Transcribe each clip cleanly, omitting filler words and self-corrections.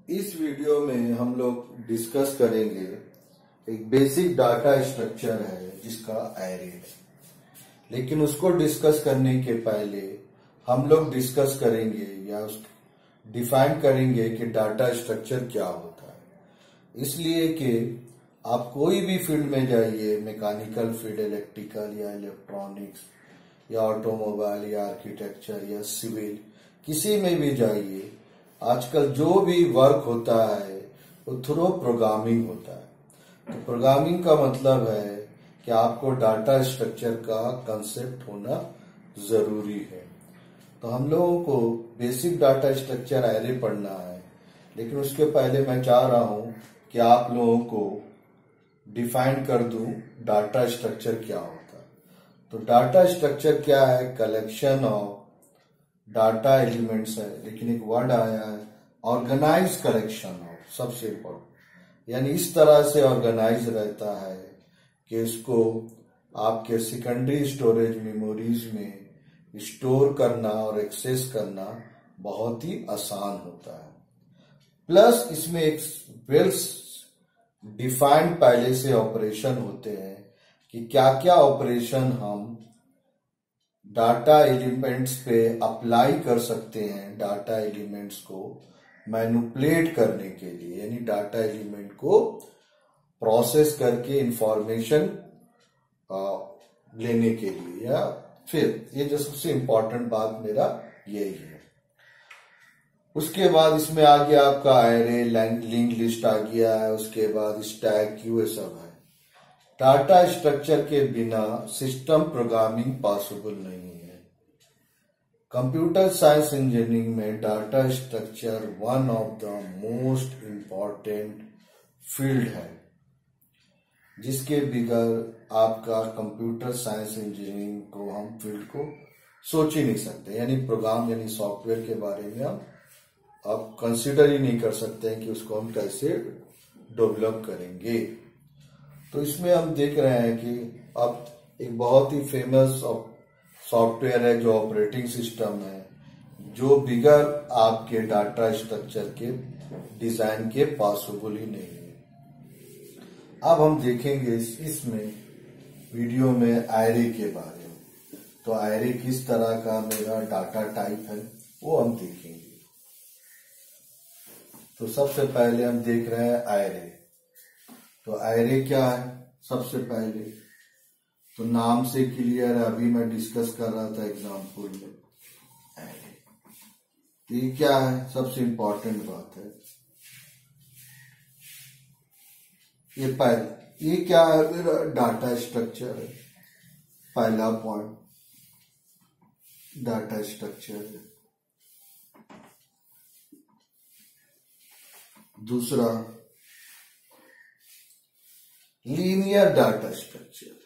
इस वीडियो में हम लोग डिस्कस करेंगे एक बेसिक डाटा स्ट्रक्चर है जिसका एरे है। लेकिन उसको डिस्कस करने के पहले हम लोग डिस्कस करेंगे या डिफाइन करेंगे कि डाटा स्ट्रक्चर क्या होता है। इसलिए कि आप कोई भी फील्ड में जाइए, मैकेनिकल फील्ड, इलेक्ट्रिकल या इलेक्ट्रॉनिक्स या ऑटोमोबाइल या आर्किटेक्चर या सिविल, किसी में भी जाइए, आजकल जो भी वर्क होता है वो थ्रू प्रोग्रामिंग होता है। तो प्रोग्रामिंग का मतलब है कि आपको डाटा स्ट्रक्चर का कंसेप्ट होना जरूरी है। तो हम लोगों को बेसिक डाटा स्ट्रक्चर एरे पढ़ना है, लेकिन उसके पहले मैं चाह रहा हूं कि आप लोगों को डिफाइन कर दूं डाटा स्ट्रक्चर क्या होता है। तो डाटा स्ट्रक्चर क्या है? कलेक्शन ऑफ डाटा एलिमेंट्स है, लेकिन एक वर्ड आया है ऑर्गेनाइज कलेक्शन ऑफ, सबसे इम्पोर्टेंट, यानी इस तरह से ऑर्गेनाइज रहता है कि इसको आपके सेकेंडरी स्टोरेज मेमोरीज में स्टोर करना और एक्सेस करना बहुत ही आसान होता है। प्लस इसमें एक वेल डिफाइंड पहले से ऑपरेशन होते हैं कि क्या क्या ऑपरेशन हम डाटा एलिमेंट्स पे अप्लाई कर सकते हैं डाटा एलिमेंट्स को मैनिपुलेट करने के लिए, यानी डाटा एलिमेंट को प्रोसेस करके इंफॉर्मेशन लेने के लिए। या फिर ये जो सबसे इंपॉर्टेंट बात मेरा यही है। उसके बाद इसमें आ गया आपका एरे, लिंक लिस्ट आ गया है, उसके बाद स्टैक, क्यू, ये सब है। डाटा स्ट्रक्चर के बिना सिस्टम प्रोग्रामिंग पॉसिबल नहीं है। कंप्यूटर साइंस इंजीनियरिंग में data structure one of the most important field है, जिसके बगैर आपका कंप्यूटर साइंस इंजीनियरिंग को हम फील्ड को सोच ही नहीं सकते। यानी प्रोग्राम यानी सॉफ्टवेयर के बारे में हम आप कंसिडर ही नहीं कर सकते हैं कि उसको हम कैसे डेवलप करेंगे। तो इसमें हम देख रहे हैं कि अब एक बहुत ही फेमस सॉफ्टवेयर है जो ऑपरेटिंग सिस्टम है, जो बिगर आपके डाटा स्ट्रक्चर के डिजाइन के पॉसिबल ही नहीं है। अब हम देखेंगे इसमें वीडियो में एरे के बारे में। तो एरे किस तरह का मेरा डाटा टाइप है वो हम देखेंगे। तो सबसे पहले हम देख रहे हैं एरे। तो एरे क्या है? सबसे पहले तो नाम से क्लियर है, अभी मैं डिस्कस कर रहा था एग्जाम्पल में। एरे ये क्या है? सबसे इंपॉर्टेंट बात है ये क्या है? मेरा डाटा स्ट्रक्चर है। पहला पॉइंट डाटा स्ट्रक्चर है। दूसरा linear data structure.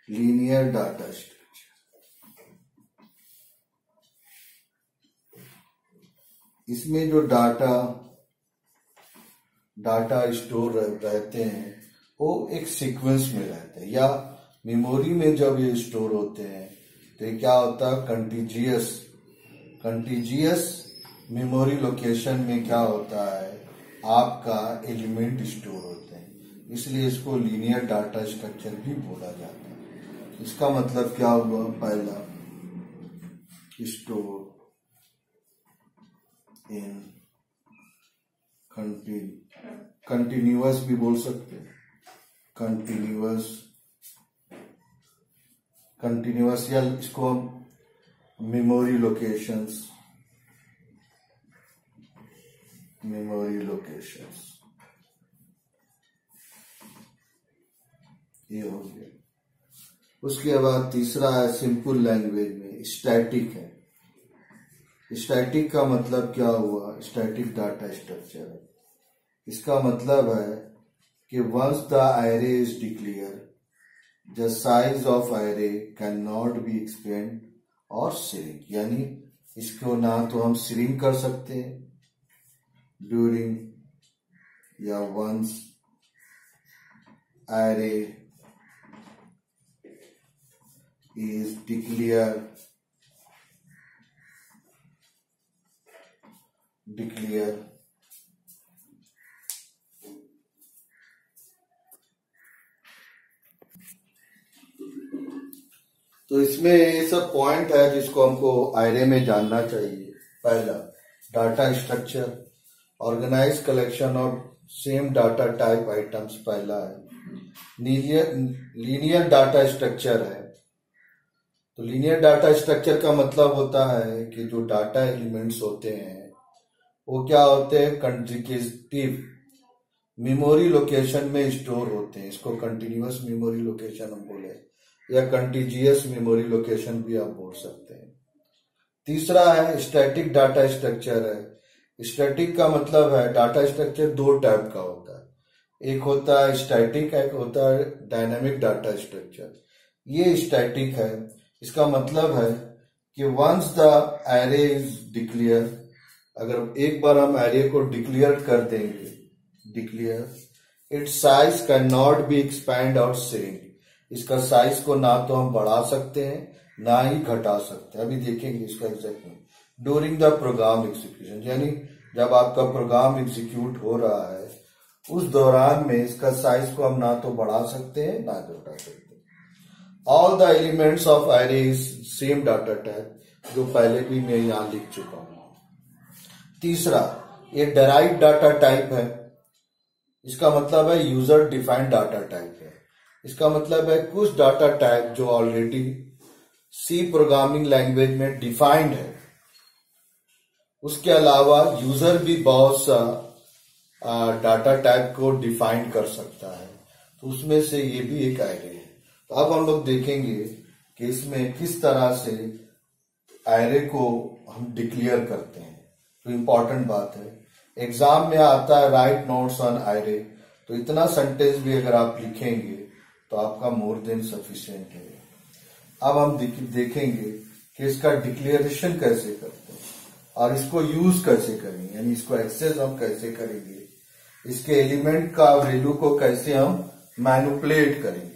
Linear data structure, इसमें जो डाटा स्टोर रहते हैं वो एक सीक्वेंस में रहते हैं, या मेमोरी में जब ये स्टोर होते हैं तो ये क्या होता है? कंटीजियस मेमोरी लोकेशन में क्या होता है? आपका एलिमेंट स्टोर होते हैं, इसलिए इसको लीनियर डाटा स्ट्रक्चर भी बोला जाता है। इसका मतलब क्या हुआ? पहला स्टोर इन कंटिन्यूअस भी बोल सकते हैं, कंटिन्यूअस या इसको मेमोरी लोकेशंस ये हो गया। उसके बाद तीसरा है सिंपल लैंग्वेज में स्टैटिक है। स्टैटिक का मतलब क्या हुआ? स्टैटिक डाटा स्ट्रक्चर है। इसका मतलब है कि once the array is declare the size of array can not be expand और श्रिंक, यानी इसको ना तो हम श्रिंक कर सकते हैं ड्यूरिंग या once array is declare declare, तो इसमें ये सब पॉइंट है जिसको हमको एरे में जानना चाहिए। पहला, data structure, organize collection of same data type items पहला है। लीनियर डाटा स्ट्रक्चर है, तो लीनियर डाटा स्ट्रक्चर का मतलब होता है कि जो डाटा एलिमेंट्स होते हैं वो क्या होते हैं, कंटिन्यूटिव मेमोरी लोकेशन में स्टोर होते हैं। इसको कंटिन्यूअस मेमोरी लोकेशन हम बोले, या कंटिजियस मेमोरी लोकेशन भी आप बोल सकते हैं। तीसरा है स्टैटिक डाटा स्ट्रक्चर है। स्टैटिक का मतलब है डाटा स्ट्रक्चर दो टाइप का होता है, एक होता है स्टैटिक, एक होता है डायनामिक डाटा स्ट्रक्चर। ये स्टैटिक है, इसका मतलब है कि once the array is declare, अगर एक बार हम एरे को डिक्लेयर कर देंगे, declare its size can not be expand और श्रिंक, इसका साइज को ना तो हम बढ़ा सकते हैं ना ही घटा सकते हैं। अभी देखेंगे इसका exact during the program execution, यानी जब आपका प्रोग्राम एग्जीक्यूट हो रहा है उस दौरान में इसका साइज को हम ना तो बढ़ा सकते हैं ना घटा सकते हैं। All the elements of array is same data type, जो पहले भी मैं यहां लिख चुका हूं। तीसरा, ये डेराइव्ड डाटा टाइप है, इसका मतलब है यूजर डिफाइंड डाटा टाइप है। इसका मतलब है कुछ डाटा टाइप जो ऑलरेडी सी प्रोग्रामिंग लैंग्वेज में डिफाइंड है, उसके अलावा यूजर भी बहुत सा डाटा टाइप को डिफाइन कर सकता है, तो उसमें से ये भी एक एरे है। तो अब हम लोग देखेंगे कि इसमें किस तरह से एरे को हम डिक्लेयर करते हैं। तो इंपॉर्टेंट बात है, एग्जाम में आता है राइट नोट्स ऑन एरे, तो इतना सेंटेंस भी अगर आप लिखेंगे तो आपका मोर देन सफिशिएंट है। अब हम देखेंगे कि इसका डिक्लेरेशन कैसे करते हैं और इसको यूज कैसे करेंगे, यानी इसको एक्सेस हम कैसे करेंगे, इसके एलिमेंट का वैल्यू को कैसे हम मैनिपुलेट करेंगे।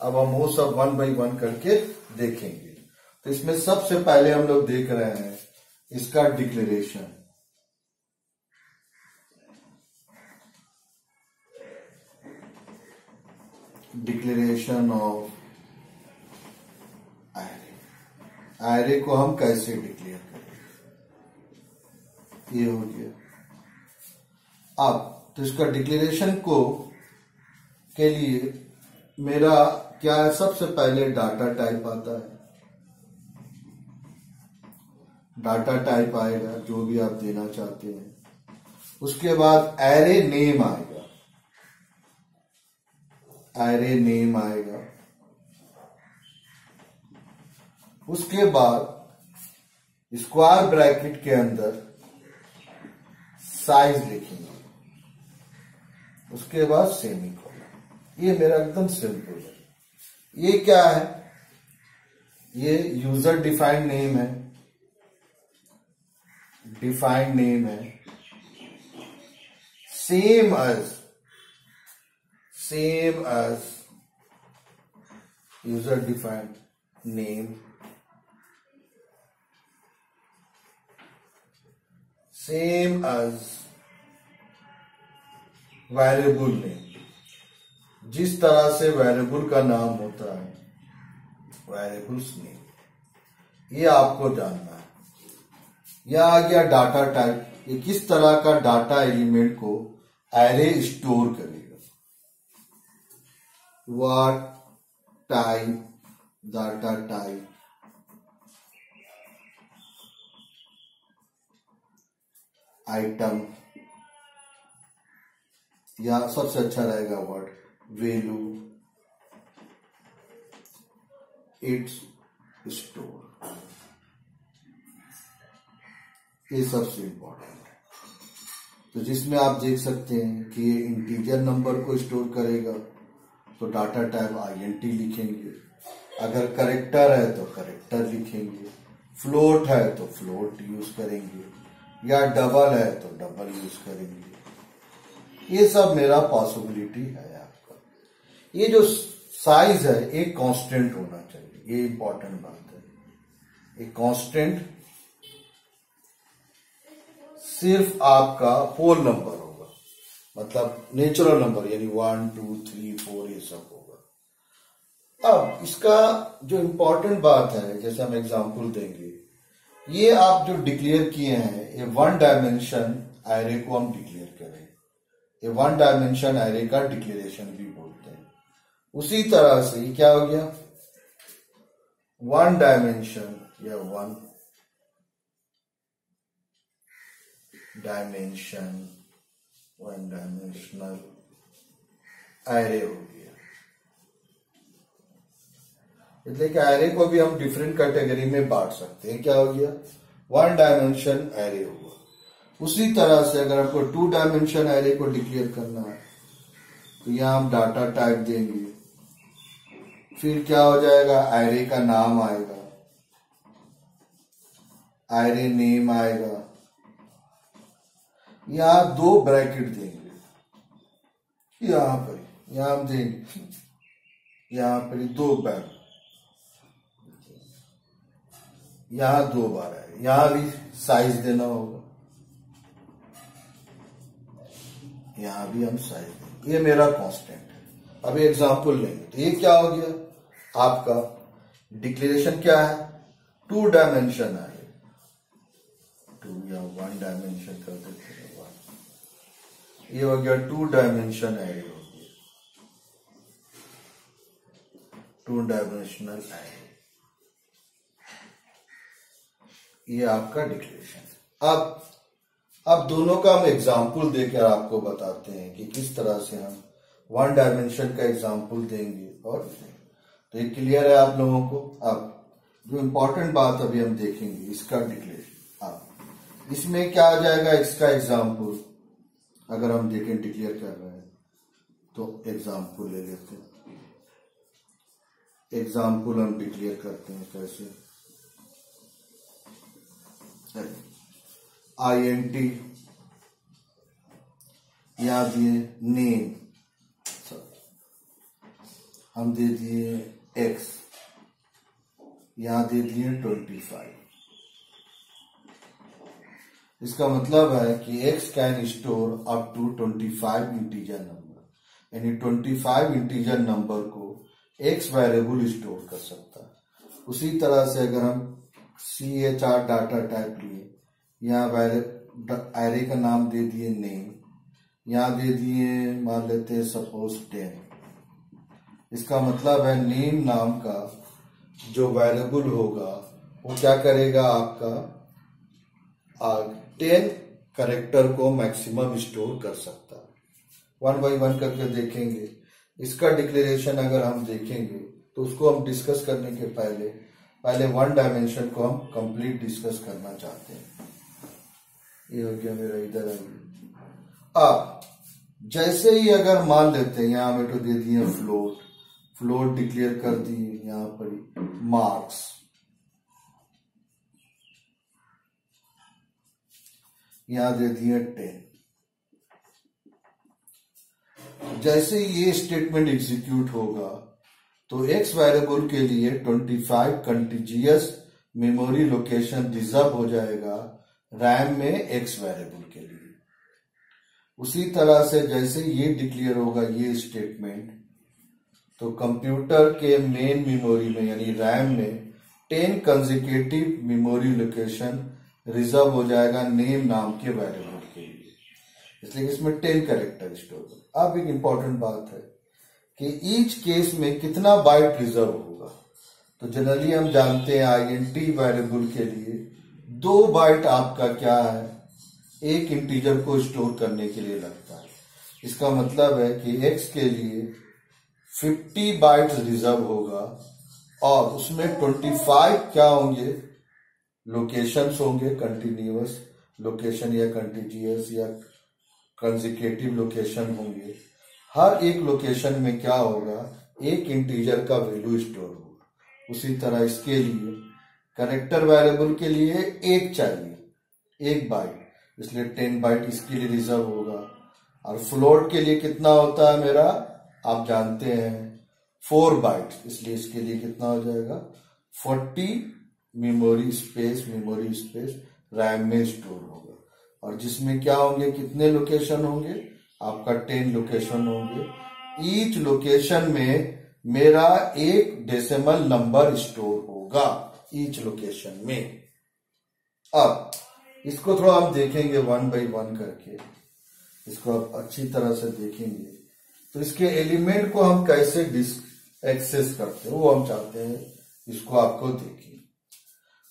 अब हम वो सब वन बाय वन करके देखेंगे। तो इसमें सबसे पहले हम लोग देख रहे हैं इसका declaration. Declaration of array, array को हम कैसे डिक्लेयर करेंगे, ये हो गया। अब तो इसका डिक्लेरेशन को के लिए मेरा क्या है, सबसे पहले डाटा टाइप आता है, डाटा टाइप आएगा जो भी आप देना चाहते हैं। उसके बाद एरे नेम आएगा, एरे नेम आएगा। उसके बाद स्क्वायर ब्रैकेट के अंदर साइज लिखेंगे, उसके बाद सेमीकोलन। ये मेरा एकदम सिंपल है। ये क्या है, ये यूजर डिफाइंड नेम है, डिफाइंड नेम है, same as user defined name, same as variable name. जिस तरह से वेरिएबल का नाम होता है, वेरिएबल्स नेम, ये आपको जानना है। यह आ गया डाटा टाइप, ये किस तरह का डाटा एलिमेंट को एरे स्टोर करेगा। What type, data type, item, या सबसे अच्छा रहेगा वर्ड वैल्यू, इट्स स्टोर। ये सबसे इंपॉर्टेंट है। तो जिसमें आप देख सकते हैं कि ये इंटीजर नंबर को स्टोर करेगा, तो डाटा टाइप आईएनटी लिखेंगे। अगर करेक्टर है तो करेक्टर लिखेंगे, फ्लोट है तो फ्लोट यूज करेंगे, या डबल है तो डबल यूज करेंगे। ये सब मेरा पॉसिबिलिटी है आपका। ये जो साइज है एक कांस्टेंट होना चाहिए, ये इंपॉर्टेंट बात है। एक कांस्टेंट सिर्फ आपका होल नंबर होगा, मतलब नेचुरल नंबर, यानी 1 2 3 4 ये सब होगा। अब इसका जो इंपॉर्टेंट बात है, जैसे हम एग्जांपल देंगे, ये आप जो डिक्लेयर किए हैं, ये वन डायमेंशन एरे को हम डिक्लेयर करें, ये वन डायमेंशन एरे का डिक्लेरेशन भी बोलते हैं। उसी तरह से क्या हो गया, वन डायमेंशन या वन डायमेंशनल एरे हो गया। इसलिए कि एरे को भी हम डिफरेंट कैटेगरी में बांट सकते हैं। क्या हो गया, वन डायमेंशन एरे हुआ। उसी तरह से अगर आपको टू डायमेंशन एरे को डिक्लेयर करना है तो यहां हम डाटा टाइप देंगे, फिर क्या हो जाएगा, एरे का नाम आएगा, एरे नेम आएगा, यहां दो ब्रैकेट देंगे, यहां हम देंगे, यहां पर दो ब्रैकेट, यहां दो बार है, यहां भी साइज देना होगा, यहां भी हम साइज देंगे। ये मेरा कांस्टेंट है। अब एग्जांपल लेंगे तो ये क्या हो गया, आपका डिक्लेरेशन क्या है, टू डायमेंशन है, टू या वन डायमेंशन कर देते हैं, ये हो गया टू डायमेंशन एरे हो गया, टू डायमेंशनल एरे, ये आपका डिक्लेरेशन। अब दोनों का हम एग्जाम्पल देकर आपको बताते हैं कि किस तरह से हम वन डायमेंशन का एग्जाम्पल देंगे, और तो ये क्लियर है आप लोगों को। अब जो इंपॉर्टेंट बात अभी हम देखेंगे, इसका डिक्लेरेशन। अब इसमें क्या आ जाएगा, इसका एग्जाम्पल अगर हम देखें डिक्लेयर कर रहे हैं तो एग्जाम्पल ले लेते हैं। एग्जाम्पल हम डिक्लेयर करते हैं कैसे, INT, यहां दिए नेम, हम दे दिए X, यहां दे दिए 25। इसका मतलब है कि X can store up to 25 integer number, यानी 25 इंटीजर नंबर को X वेरिएबल स्टोर कर सकता है। उसी तरह से अगर हम CHR डाटा टाइप लिए, यहाँ एरे का नाम दे दिए नेम, यहाँ दे दिए मान लेते हैं सपोज 10, इसका मतलब है नेम नाम का जो वेरिएबल होगा वो क्या करेगा, आपका 10 कैरेक्टर को मैक्सिमम स्टोर कर सकता है। वन बाई वन करके देखेंगे। इसका डिक्लेरेशन अगर हम देखेंगे तो उसको हम डिस्कस करने के पहले वन डायमेंशन को हम कंप्लीट डिस्कस करना चाहते हैं। ये हो गया मेरा इधर है। अब जैसे ही अगर मान लेते हैं, यहां हमें तो दे दिए फ्लोट डिक्लेयर कर दिए, यहां पर मार्क्स, यहां दे दिए 10। जैसे ये स्टेटमेंट एग्जीक्यूट होगा तो X वेरिएबल के लिए 25 कंटिजियस मेमोरी लोकेशन रिजर्व हो जाएगा रैम में X वेरिएबल के लिए। उसी तरह से जैसे ये डिक्लेयर होगा ये स्टेटमेंट, तो कंप्यूटर के मेन मेमोरी में यानी रैम में 10 कंसेक्यूटिव मेमोरी लोकेशन रिजर्व हो जाएगा नेम नाम के वेरिएबल के लिए, इसलिए इसमें 10 कैरेक्टर स्टोर। अब एक इंपॉर्टेंट बात है कि ईच केस में कितना बाइट रिजर्व होगा। तो जनरली हम जानते हैं INT वेरिएबल के लिए 2 बाइट आपका क्या है, एक इंटीजर को स्टोर करने के लिए लगता है। इसका मतलब है कि X के लिए 50 बाइट्स रिजर्व होगा और उसमें 25 क्या होंगे, लोकेशंस होंगे, कंटिन्यूअस लोकेशन या कंटिजियस या कंसेक्यूटिव लोकेशन होंगे। हर एक लोकेशन में क्या होगा, एक इंटीजर का वैल्यू स्टोर होगा। उसी तरह इसके लिए कैरेक्टर वेरिएबल के लिए एक चाहिए, 1 बाइट, इसलिए 10 बाइट इसके लिए रिजर्व होगा। और फ्लोट के लिए कितना होता है मेरा, आप जानते हैं 4 बाइट, इसलिए इसके लिए कितना हो जाएगा 40 मेमोरी स्पेस रैम में स्टोर होगा। और जिसमें क्या होंगे, कितने लोकेशन होंगे, आपका 10 लोकेशन होंगे। ईच लोकेशन में मेरा एक डेसिमल नंबर स्टोर होगा ईच लोकेशन में। अब इसको थोड़ा हम देखेंगे 1 बाई 1 करके, इसको आप अच्छी तरह से देखेंगे। तो इसके एलिमेंट को हम कैसे एक्सेस करते हैं वो हम चाहते हैं, इसको आपको देखिए।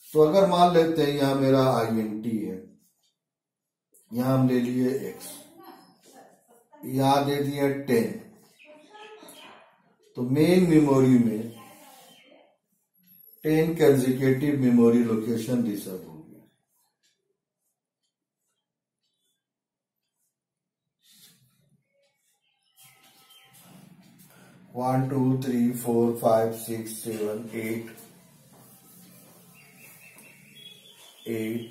तो अगर मान लेते हैं यहां मेरा INT है, यहां हम ले लिए x, यहां दे दिए 10, तो मेन मेमोरी में 10 कंसेक्यूटिव मेमोरी लोकेशन रिजर्व होगी। 1 2 3 4 5 6 7 8 8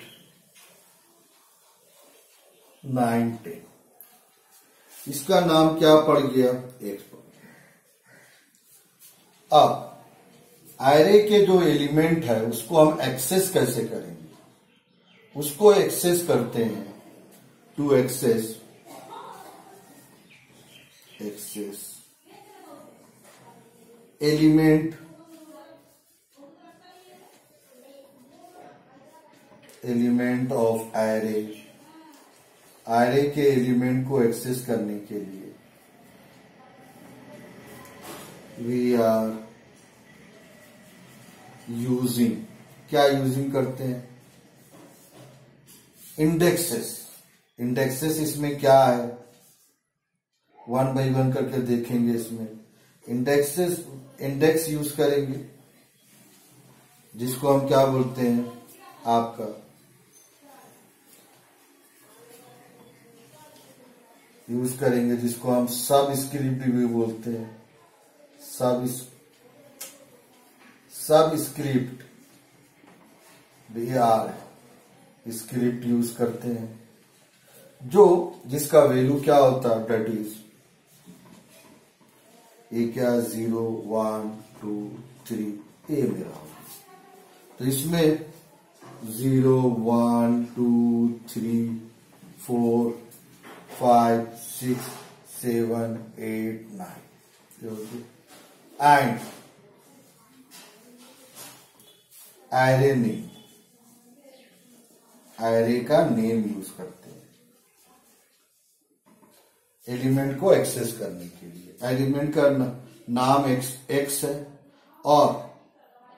9 10। इसका नाम क्या पड़ गया, x पड़ गया। अब एरे के जो एलिमेंट है उसको हम एक्सेस कैसे करेंगे, उसको एक्सेस करते हैं to access element of array. Array के एलिमेंट को एक्सेस करने के लिए वी आर यूजिंग, क्या यूजिंग करते हैं, इंडेक्सेस इसमें क्या है, 1 बाई 1 करके देखेंगे। इसमें इंडेक्स यूज करेंगे, जिसको हम क्या बोलते हैं, आपका यूज करेंगे, जिसको हम सब स्क्रिप्ट भी बोलते हैं। सब स्क्रिप्ट BR स्क्रिप्ट यूज करते हैं, जिसका वैल्यू क्या होता है, डेट इज ये क्या 0 1 2 3 ये मेरा होगा। तो इसमें 0 1 2 3 4 5 6 7 8 9 एंड एरे नेम, एरे का नेम यूज करते हैं एलिमेंट को एक्सेस करने के लिए। एलिमेंट का नाम एक्स है और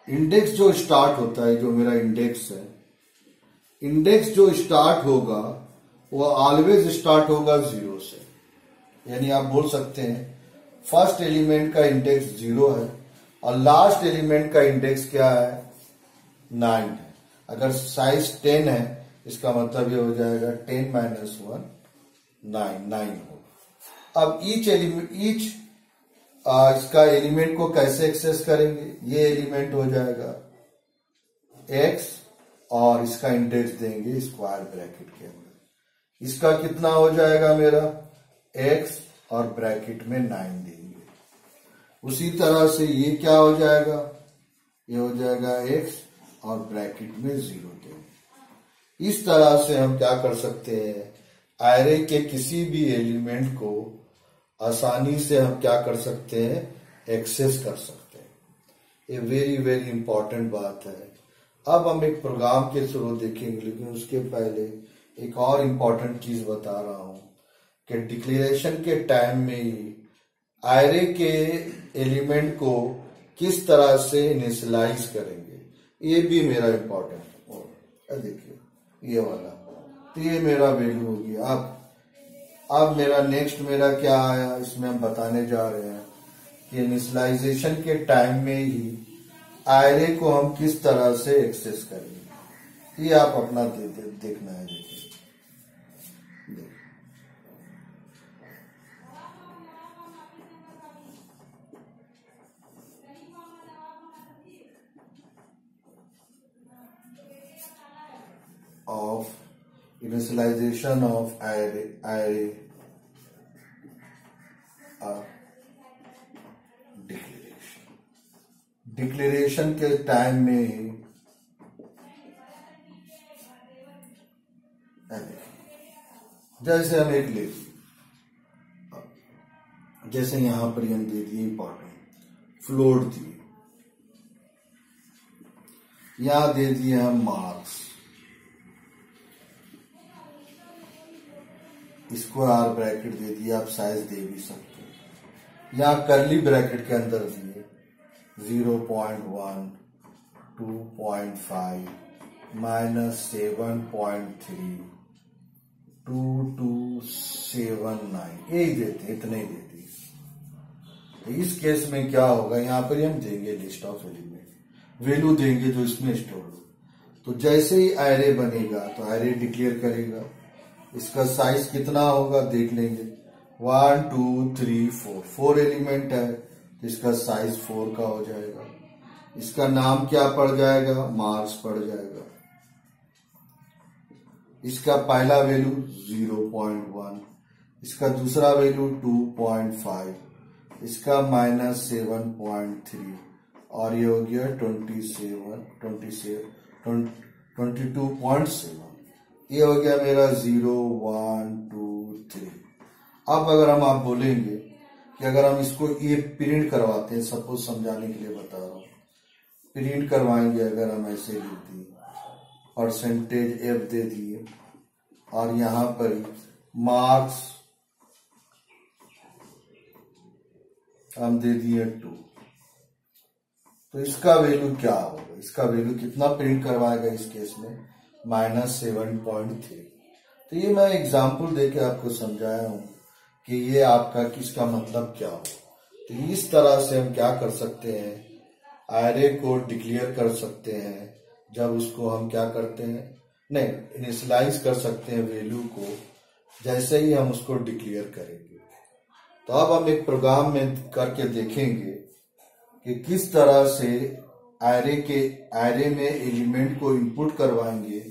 इंडेक्स जो स्टार्ट होता है, जो मेरा इंडेक्स है, इंडेक्स जो स्टार्ट होगा वो ऑलवेज स्टार्ट होगा 0 से। यानी आप बोल सकते हैं फर्स्ट एलिमेंट का इंडेक्स 0 है और लास्ट एलिमेंट का इंडेक्स क्या है, 9 है। अगर साइज 10 है इसका मतलब ये हो जाएगा 10 माइनस 1 9 होगा। अब ईच इसका एलिमेंट को कैसे एक्सेस करेंगे, ये एलिमेंट हो जाएगा x और इसका इंडेक्स देंगे स्क्वायर ब्रैकेट के अंदर। इसका कितना हो जाएगा मेरा x और ब्रैकेट में 9 देंगे। उसी तरह से ये क्या हो जाएगा, ये हो जाएगा x और ब्रैकेट में 0 देंगे। इस तरह से हम क्या कर सकते हैं, एरे के किसी भी एलिमेंट को आसानी से हम क्या कर सकते हैं, एक्सेस कर सकते हैं। ये वेरी वेरी इंपॉर्टेंट बात है। अब हम एक प्रोग्राम के थ्रू देखेंगे, लेकिन उसके पहले एक और इम्पॉर्टेंट चीज बता रहा हूं कि डिक्लेरेशन के टाइम में ही एरे के एलिमेंट को किस तरह से इनिशियलाइज करेंगे, ये भी मेरा इम्पोर्टेंट है। देखिए ये वाला, तो ये मेरा वैल्यू होगी। अब मेरा नेक्स्ट मेरा क्या आया, इसमें हम बताने जा रहे हैं कि इनिशियलाइजेशन के टाइम में ही एरे को हम किस तरह से एक्सेस करेंगे। ये आप अपना देखना है। देखिए of initialization of array declaration के टाइम में जैसे हम एक ले लिए, जैसे यहां पर हम दे दिए इंपॉर्टेंट फ्लोट दिए, यहां दे दिए हम मार्क्स, स्क्वायर ब्रैकेट दे दिया, आप साइज दे भी सकते हैं। यहां करली ब्रैकेट के अंदर दिए 0.1, 2.5 -7.3 2279, यही देते, इतने ही देते। तो इस केस में क्या होगा, यहां पर हम देंगे लिस्ट ऑफ एलिमेंट, वैल्यू देंगे जो इसमें स्टोर हो। तो जैसे ही एरे बनेगा तो एरे डिक्लेयर करेगा, इसका साइज कितना होगा देख लेंगे, 1 2 3 4, 4 एलिमेंट है तो इसका साइज 4 का हो जाएगा। इसका नाम क्या पड़ जाएगा, मार्क्स पड़ जाएगा। इसका पहला वैल्यू 0.1, इसका दूसरा वैल्यू 2.5, इसका -7.3 और ये हो गया 22.7। ये हो गया मेरा 0 1 2 3। अब अगर आप बोलेंगे कि अगर हम इसको ये प्रिंट करवाते हैं, सपोज समझाने के लिए बता रहा हूं, प्रिंट करवाएंगे, अगर हम ऐसे लिख दिए %f दे दिए और यहां पर मार्क्स हम दे दिए 2, तो इसका वैल्यू क्या होगा, इसका वैल्यू कितना प्रिंट करवाएगा इस केस में, -7.3। तो ये मैं एग्जांपल देके आपको समझाया हूं कि ये आपका किसका मतलब क्या हो। तो इस तरह से हम क्या कर सकते हैं, एरे को डिक्लेयर कर सकते हैं। जब उसको हम क्या करते हैं, नहीं इनिशियलाइज कर सकते हैं वैल्यू को, जैसे ही हम उसको डिक्लेयर करेंगे। तो अब हम एक प्रोग्राम में करके देखेंगे कि किस तरह से एरे में एलिमेंट को इनपुट करवाएंगे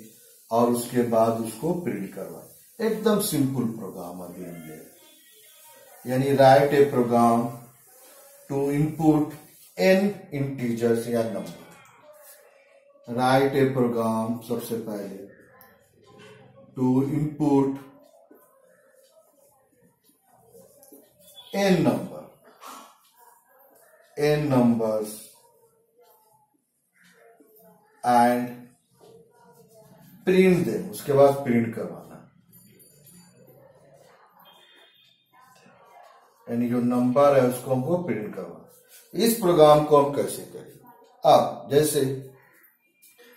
और उसके बाद उसको प्रिंट करवाएंगे। एकदम सिंपल प्रोग्राम अभी हमने, यानी write a program to input n integers या नंबर। राइट ए प्रोग्राम सबसे पहले to input n numbers and print them, उसके बाद प्रिंट करवाना, यानी जो नंबर है उसको हमको प्रिंट करवाना। इस प्रोग्राम को हम कैसे करेंगे, अब जैसे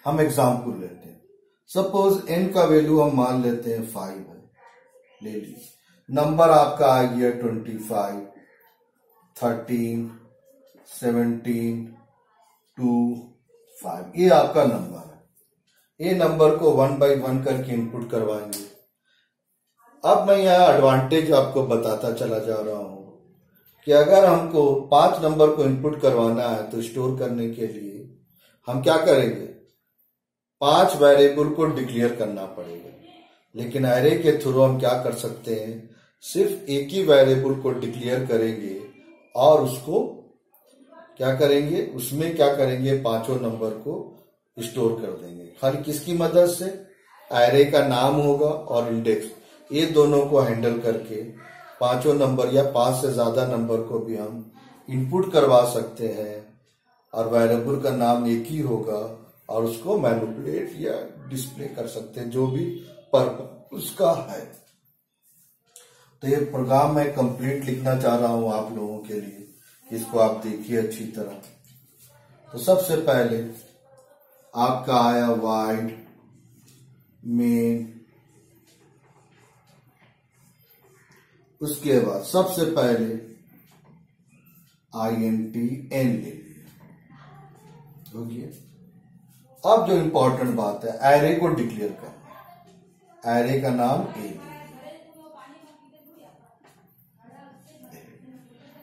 हम एग्जांपल लेते हैं, सपोज n का वैल्यू हम मान लेते हैं 5 है, ले लीजिए। नंबर आपका आ गया 25, 13, 17, 2, 5, ये आपका नंबर है। ये नंबर को 1 by 1 करके इनपुट करवाएंगे। अब मैं यहाँ एडवांटेज आपको बताता चला जा रहा हूं कि अगर हमको 5 नंबर को इनपुट करवाना है तो स्टोर करने के लिए हम क्या करेंगे, 5 वेरिएबल को डिक्लेयर करना पड़ेगा। लेकिन एरे के थ्रू हम क्या कर सकते हैं, सिर्फ एक ही वेरिएबल को डिक्लेयर करेंगे और उसको क्या करेंगे, उसमें क्या करेंगे, 5 नंबर को स्टोर कर देंगे। खाली किसकी मदद से, एरे का नाम होगा और इंडेक्स, ये दोनों को हैंडल करके 5 नंबर या 5 से ज्यादा नंबर को भी हम इनपुट करवा सकते हैं और वेरिएबल का नाम एक ही होगा और उसको मैनिपुलेट या डिस्प्ले कर सकते हैं, जो भी पर्पस उसका है। तो ये प्रोग्राम मैं कंप्लीट लिखना चाह रहा हूं आप लोगों के लिए, इसको आप देखिए अच्छी तरह। तो सबसे पहले आपका आया वाइड मेन, उसके बाद सबसे पहले INT n ले लिया, हो गया। अब जो इंपॉर्टेंट बात है, एरे को डिक्लेयर करना, एरे का नाम a।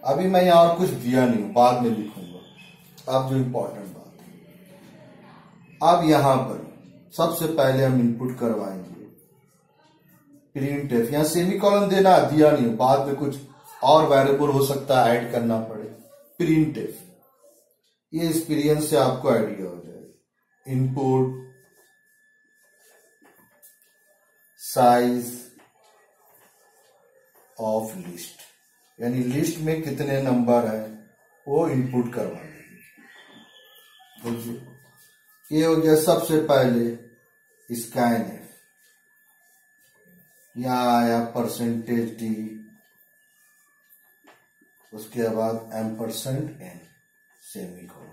अभी मैं यहां और कुछ दिया नहीं हूं, बाद में लिखूंगा। अब जो इंपॉर्टेंट बात है, अब यहां पर सबसे पहले हम इनपुट करवाएंगे प्रिंट एफ। यहां सेमीकोलन देना दिया नहीं हूं, बाद में कुछ और वेरिएबल हो सकता है ऐड करना पड़े। प्रिंट एफ, ये एक्सपीरियंस से आपको आइडिया हो जाएगा। इनपुट साइज ऑफ लिस्ट, यानी लिस्ट में कितने नंबर है वो इनपुट करवा देंगे। ये हो गया सबसे पहले स्कैन एफ, यहां आया परसेंटेज डी, उसके बाद एम%n सेमीकोलन।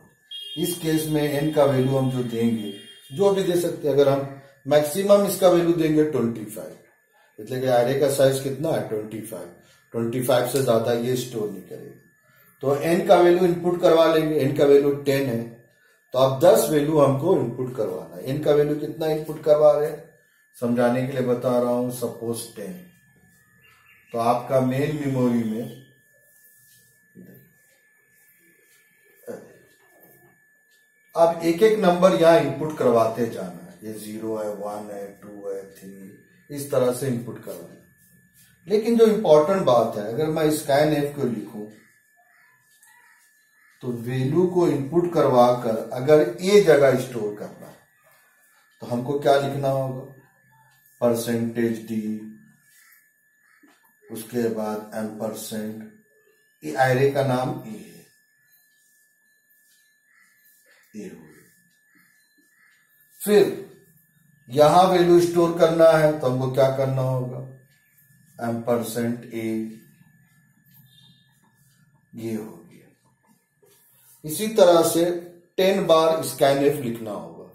इस केस में एन का वैल्यू हम जो देंगे, जो भी दे सकते हैं, अगर हम मैक्सिमम इसका वैल्यू देंगे 25, इसलिए कि एरे का साइज कितना है 25 से ज्यादा ये स्टोर नहीं करेगा। तो एन का वैल्यू इनपुट करवा लेंगे, एन का वैल्यू 10 है तो अब 10 वैल्यू हमको इनपुट करवाना है। एन का वैल्यू कितना इनपुट करवा रहे हैं समझाने के लिए बता रहा हूं, सपोज 10। तो आपका मेन मेमोरी में अब एक एक नंबर यहां इनपुट करवाते जाना है, ये 0 है, 1 है, 2 है, 3, इस तरह से इनपुट करवाना है। लेकिन जो इंपॉर्टेंट बात है, अगर मैं स्कैन एफ को लिखूं तो वैल्यू को इनपुट करवा कर अगर ए जगह स्टोर करना है तो हमको क्या लिखना होगा, परसेंटेज डी, उसके बाद एम%, ये एरे का नाम ए है, ए हो। फिर यहां वैल्यू स्टोर करना है तो हमको क्या करना होगा, एम%a, ये हो गया। इसी तरह से 10 बार स्कैन एफ लिखना होगा।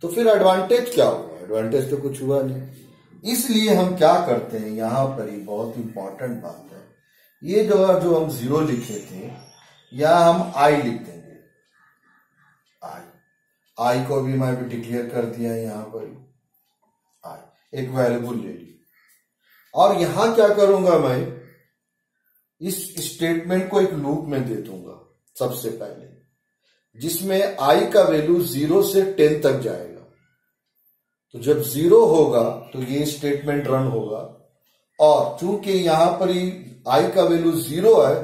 तो फिर एडवांटेज क्या हुआ, एडवांटेज तो कुछ हुआ नहीं। इसलिए हम क्या करते हैं, यहां पर ही बहुत इंपॉर्टेंट बात है, ये जो हम 0 लिखे थे यहां हम आई लिख देंगे। आई को भी मैं भी डिक्लेयर कर दिया है, यहां पर आई एक वेरिएबल ले ली। और यहां क्या करूंगा, मैं इस स्टेटमेंट को एक लूप में दे दूंगा सबसे पहले, जिसमें आई का वैल्यू 0 से 10 तक जाएगा। तो जब 0 होगा तो ये स्टेटमेंट रन होगा, और चूंकि यहां पर ही आई का वैल्यू 0 है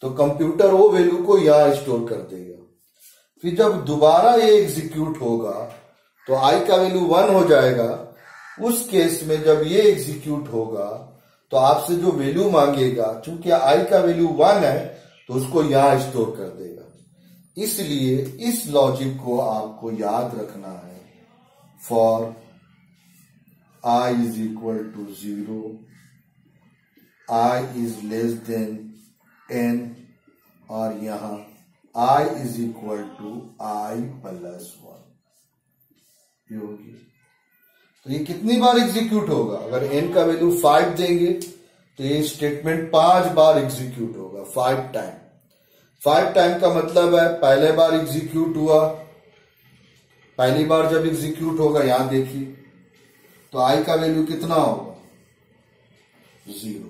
तो कंप्यूटर वो वैल्यू को यहां स्टोर कर देगा। फिर जब दोबारा ये एग्जीक्यूट होगा तो आई का वैल्यू 1 हो जाएगा। उस केस में जब ये एग्जीक्यूट होगा तो आपसे जो वैल्यू मांगेगा, चूंकि आई का वैल्यू 1 है तो उसको यहां स्टोर कर देगा। इसलिए इस लॉजिक को आपको याद रखना है, for i is equal to 0, i is less than n, और यहां i is equal to i+1, ये होगी। तो ये कितनी बार एग्जीक्यूट होगा, अगर n का वैल्यू 5 देंगे तो ये स्टेटमेंट 5 बार एग्जीक्यूट होगा, 5 टाइम। 5 टाइम का मतलब है पहले बार एग्जीक्यूट हुआ, पहली बार जब एग्जीक्यूट होगा यहां देखिए तो i का वैल्यू कितना होगा 0,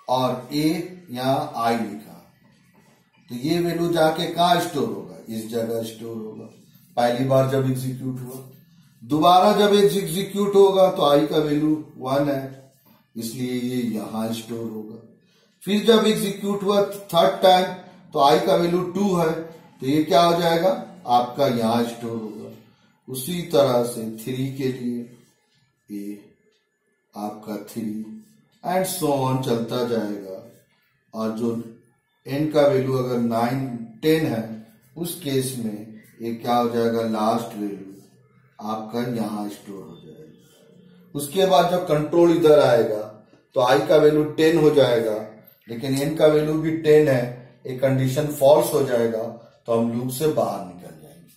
और a यहां i लिखा, तो ये वैल्यू जाके कहां स्टोर होगा, इस जगह स्टोर होगा पहली बार जब एग्जीक्यूट हुआ। दोबारा जब एग्जीक्यूट होगा तो i का वैल्यू 1 है, इसलिए ये यहां स्टोर होगा। फिर जब एग्जीक्यूट हुआ थर्ड टाइम तो i का वैल्यू 2 है, तो ये क्या हो जाएगा, आपका यहां स्टोर होगा। उसी तरह से 3 के लिए ये आपका 3 एंड सो ऑन चलता जाएगा। और जो n का वैल्यू अगर 9, 10 है, उस केस में ये क्या हो जाएगा, लास्ट वैल्यू आपका यहां स्टोर हो जाएगा। उसके बाद जब कंट्रोल इधर आएगा तो i का वैल्यू 10 हो जाएगा, लेकिन n का वैल्यू भी 10 है, एक कंडीशन फॉल्स हो जाएगा तो हम लूप से बाहर निकल जाएंगे।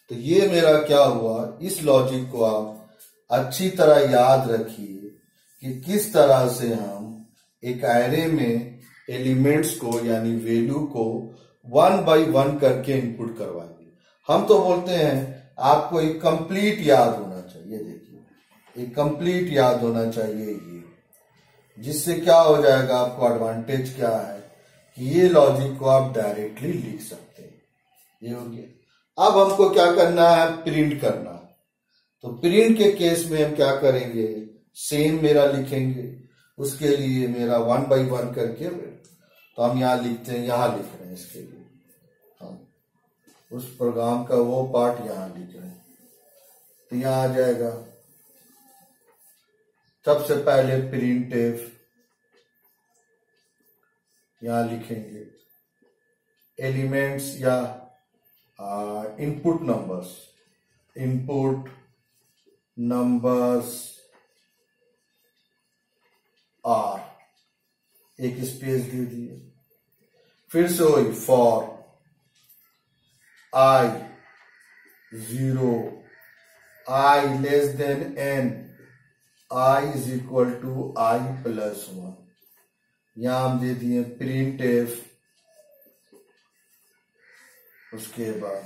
तो ये मेरा क्या हुआ, इस लॉजिक को आप अच्छी तरह याद रखिए कि किस तरह से हम एक एरे में एलिमेंट्स को यानी वैल्यू को 1 बाय 1 करके इनपुट करवाएंगे। हम तो बोलते हैं आपको एक कंप्लीट याद होना चाहिए, देखिए एक कंप्लीट याद होना चाहिए ये, जिससे क्या हो जाएगा, आपको एडवांटेज क्या है कि ये लॉजिक को आप डायरेक्टली लिख सकते हैं। ये हो गया। अब हमको क्या करना है, प्रिंट करना। तो प्रिंट के केस में हम क्या करेंगे, सेम मेरा लिखेंगे, उसके लिए मेरा 1 बाय 1 करके, तो हम यहां लिखते हैं, यहां लिख रहे हैं इसके लिए हम उस प्रोग्राम का वो पार्ट यहां लिख रहे हैं। तो यहां आ जाएगा सबसे पहले प्रिंट एफ, यहां लिखेंगे एलिमेंट्स या इनपुट नंबर्स आर, एक स्पेस दे दिए। फिर से वही for i 0, i less than n, i is equal to i plus 1। यहां हम दे दिए प्रिंट एफ, उसके बाद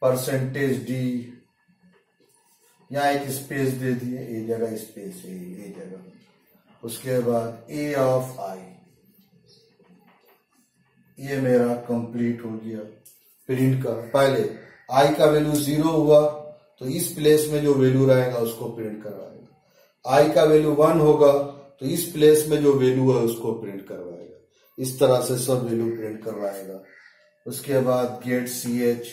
परसेंटेज डी, यहां एक स्पेस दे दिए, ए जगह स्पेस है, ए जगह। उसके बाद ए ऑफ आई, ये मेरा कंप्लीट हो गया प्रिंट का। पहले आई का वैल्यू 0 हुआ तो इस प्लेस में जो वैल्यू रहेगा उसको प्रिंट करवाएगा। आई का वैल्यू 1 होगा तो इस प्लेस में जो वैल्यू है उसको प्रिंट करवाएगा। इस तरह से सब वैल्यू प्रिंट करवाएगा। उसके बाद गेट ch,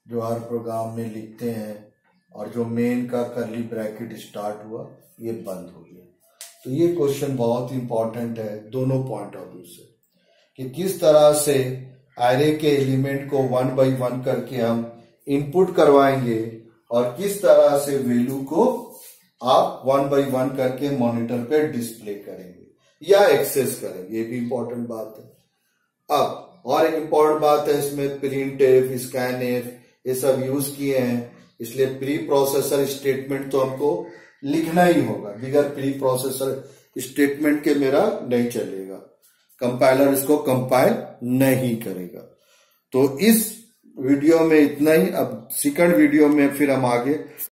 जो हर प्रोग्राम में लिखते हैं, और जो मेन का करली ब्रैकेट स्टार्ट हुआ ये बंद हो गया। तो ये क्वेश्चन बहुत इंपॉर्टेंट है दोनों पॉइंट ऑफ व्यू से, कि किस तरह से एरे के एलिमेंट को 1 by 1 करके हम इनपुट करवाएंगे और किस तरह से वैल्यू को आप 1 by 1 करके मॉनिटर पे डिस्प्ले करेंगे या एक्सेस करेंगे। ये भी इंपॉर्टेंट बात है। अब और एक इंपॉर्टेंट बात है इसमें, प्रिंट एफ, स्कैन एफ, ये सब यूज किए हैं, इसलिए प्री प्रोसेसर स्टेटमेंट तो हमको लिखना ही होगा। बगैर प्री प्रोसेसर स्टेटमेंट के मेरा नहीं चलेगा, कंपाइलर इसको कंपाइल नहीं करेगा। तो इस वीडियो में इतना ही। अब सेकंड वीडियो में फिर हम आगे